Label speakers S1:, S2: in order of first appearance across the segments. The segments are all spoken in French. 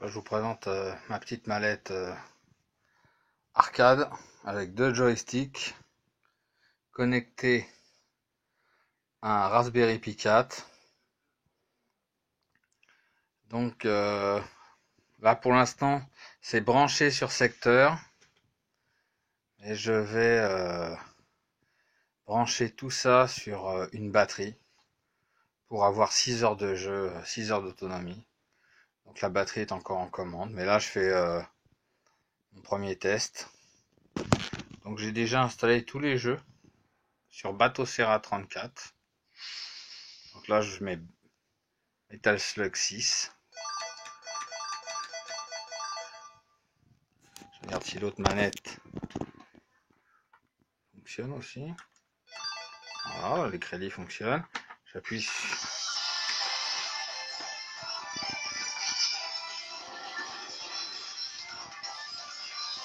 S1: Là, je vous présente ma petite mallette arcade avec deux joysticks connectés à un Raspberry Pi 4. Donc là pour l'instant c'est branché sur secteur et je vais brancher tout ça sur une batterie pour avoir 6 heures de jeu, 6 heures d'autonomie. Donc la batterie est encore en commande, mais là je fais mon premier test. Donc j'ai déjà installé tous les jeux sur Batocera 34. Donc là je mets Metal Slug 6. Je regarde si l'autre manette fonctionne aussi. Voilà, les crédits fonctionnent. J'appuie.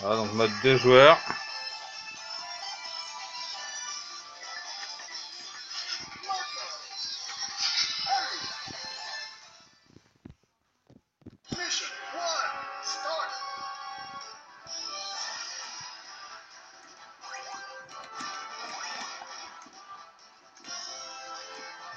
S1: Voilà, donc mode 2 joueurs.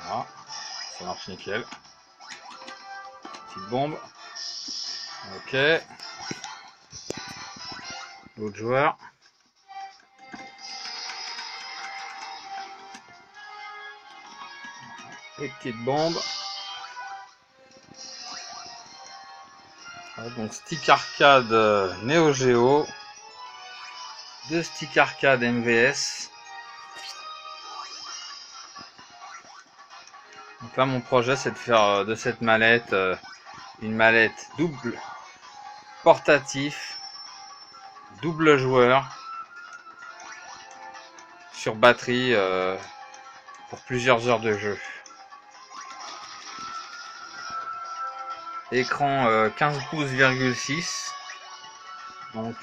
S1: Voilà, ça marche nickel. Petite bombe. Ok. L'autre joueur. Et petite bombe. Voilà, donc stick arcade Neo Geo. Deux stick arcade MVS. Donc là mon projet c'est de faire de cette mallette une mallette double portatif, double joueur sur batterie pour plusieurs heures de jeu. Écran 15 pouces,6. Donc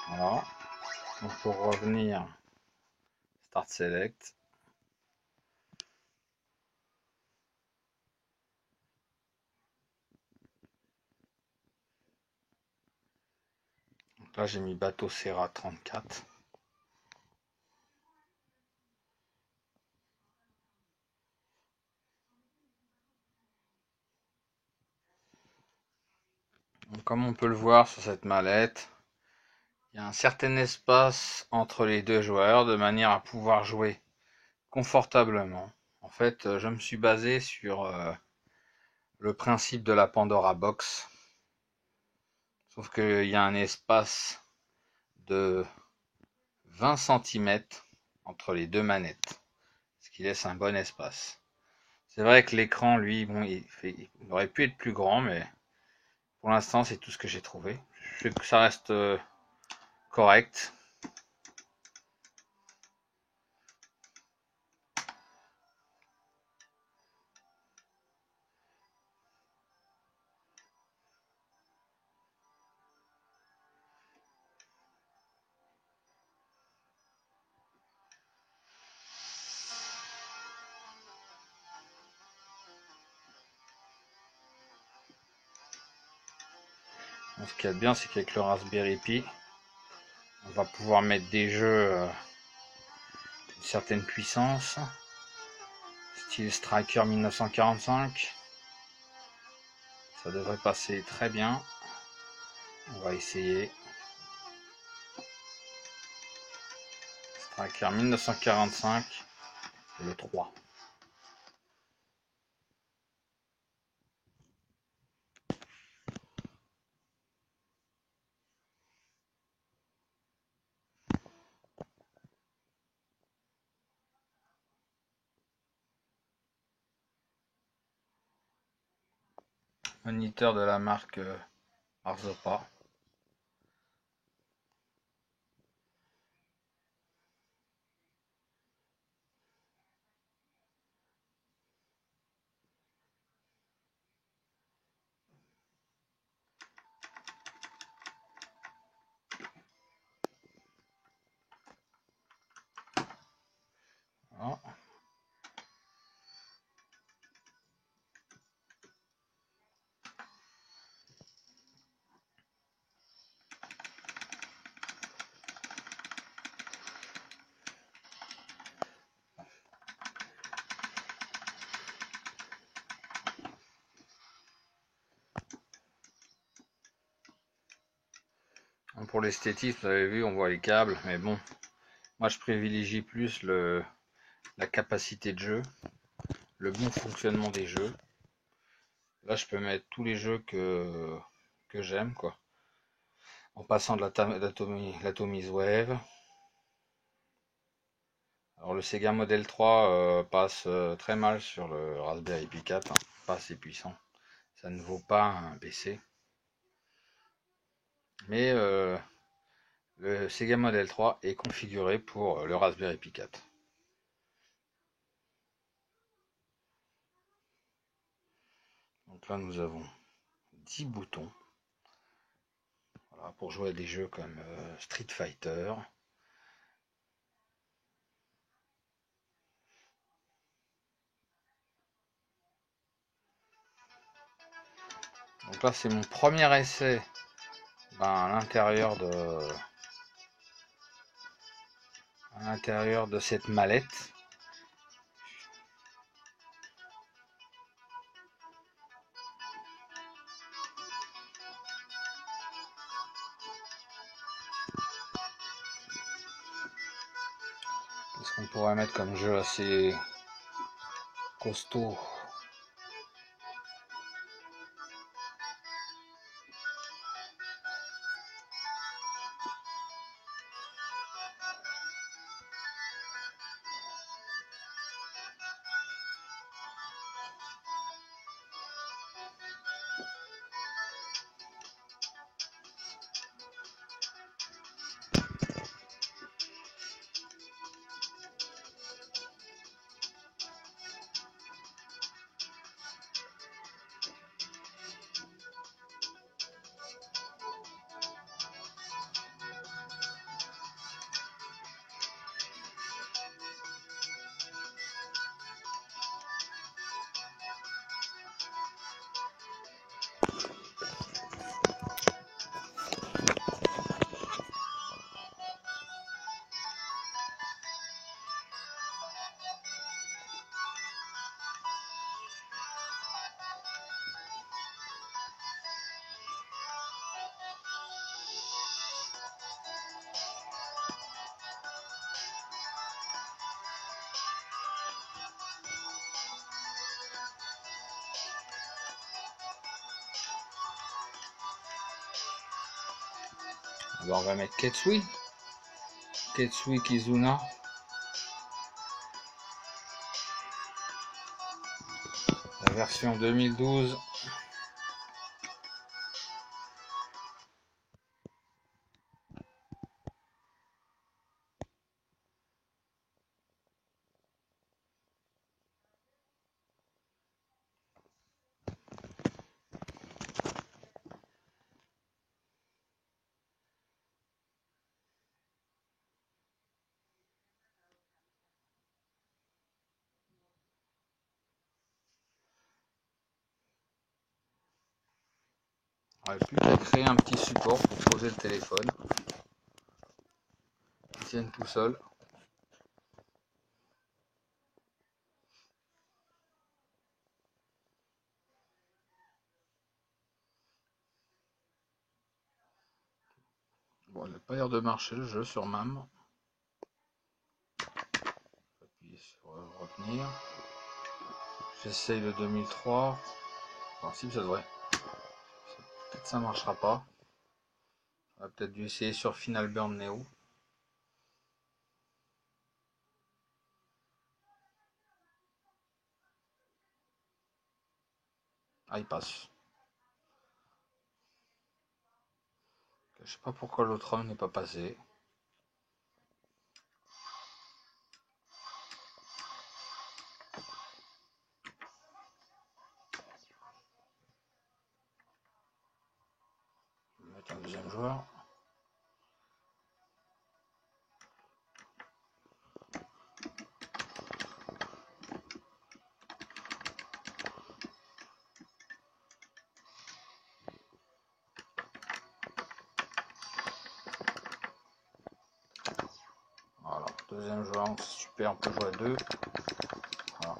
S1: voilà. Donc pour revenir, Start Select. Donc là j'ai mis Batocera 34. Donc, comme on peut le voir sur cette mallette, il y a un certain espace entre les deux joueurs de manière à pouvoir jouer confortablement. En fait, je me suis basé sur le principe de la Pandora Box. Sauf qu'il y a un espace de 20 cm entre les deux manettes, ce qui laisse un bon espace. C'est vrai que l'écran, lui, bon, il aurait pu être plus grand, mais pour l'instant, c'est tout ce que j'ai trouvé. Je sais que ça reste correct. Ce qu'il y a de bien, c'est qu'avec le Raspberry Pi, on va pouvoir mettre des jeux d'une certaine puissance, style Striker 1945. Ça devrait passer très bien. On va essayer. Striker 1945, le 3. Moniteur de la marque Arzopa. Voilà. Pour l'esthétisme, vous avez vu, on voit les câbles, mais bon, moi je privilégie plus la capacité de jeu, le bon fonctionnement des jeux. Là, je peux mettre tous les jeux que j'aime, quoi. En passant de l'Atomiz Wave. Alors le Sega Model 3 passe très mal sur le Raspberry Pi 4, hein, pas assez puissant. Ça ne vaut pas un PC. Mais le Sega Model 3 est configuré pour le Raspberry Pi 4. Donc là nous avons 10 boutons. Voilà, pour jouer à des jeux comme Street Fighter. Donc là c'est mon premier essai à l'intérieur de cette mallette. Qu'est-ce qu'on pourrait mettre comme jeu assez costaud? Alors on va mettre Ketsui Kizuna. La version 2012. On n'aurait plus qu'à créer un petit support pour poser le téléphone. Qui tienne tout seul. Bon, il n'a pas l'air de marcher le jeu sur MAM. Appuyer sur retenir. J'essaye le 2003. En principe, ça devrait. Peut-être ça marchera pas. On va peut-être dû essayer sur Final Burn Neo. Ah, il passe. Je sais pas pourquoi l'autre homme n'est pas passé. Je vais mettre un deuxième joueur. Voilà, deuxième joueur, c'est super, on peut jouer à deux. Voilà.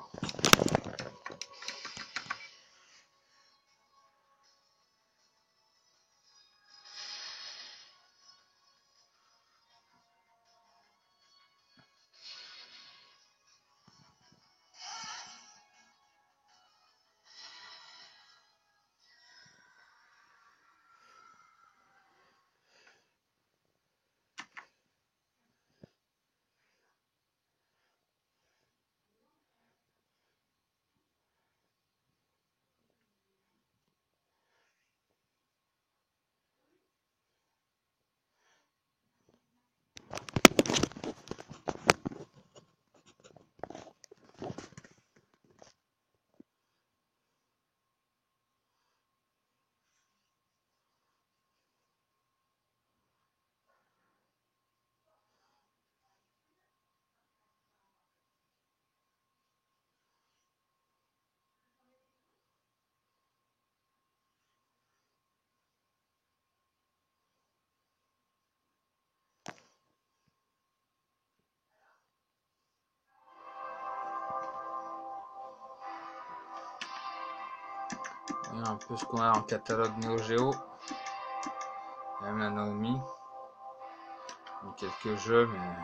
S1: un peu ce qu'on a en catalogue Neo Geo. Même la Naomi. Quelques jeux, mais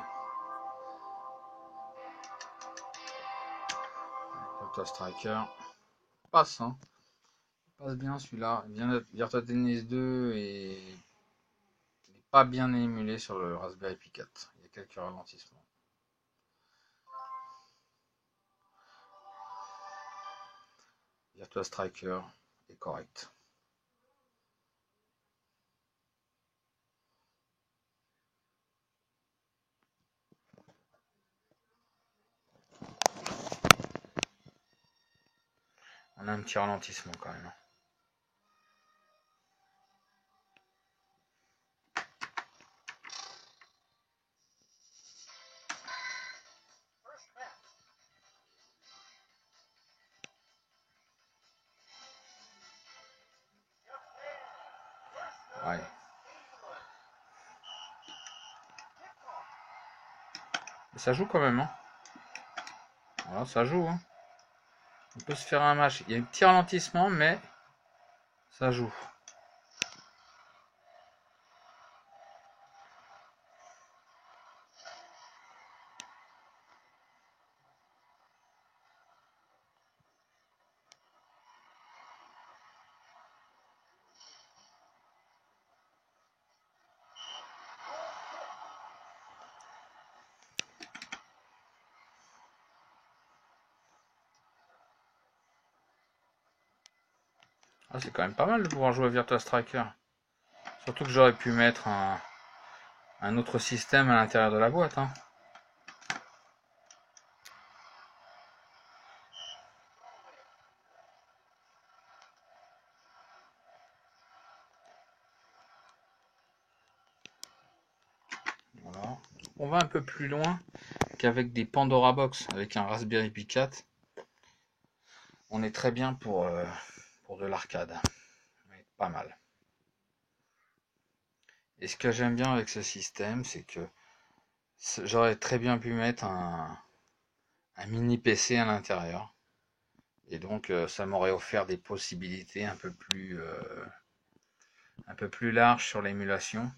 S1: Virtua Striker passe, hein. Passe bien celui-là. Virtua Tennis 2 et pas bien émulé sur le Raspberry Pi 4. Il y a quelques ralentissements. Virtua Striker est correct. On a un petit ralentissement quand même. Ouais. Mais ça joue quand même, hein. Voilà, ça joue, hein. On peut se faire un match. Il y a un petit ralentissement, mais ça joue. Ah, c'est quand même pas mal de pouvoir jouer à Virtua Striker. Surtout que j'aurais pu mettre un autre système à l'intérieur de la boîte, hein. Voilà. On va un peu plus loin qu'avec des Pandora Box, avec un Raspberry Pi 4. On est très bien pour de l'arcade. Pas mal. Et ce que j'aime bien avec ce système, c'est que j'aurais très bien pu mettre un mini PC à l'intérieur. Et donc ça m'aurait offert des possibilités un peu plus larges sur l'émulation.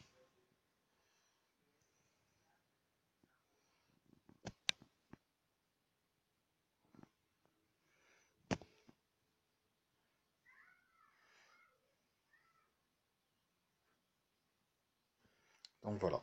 S1: Donc voilà.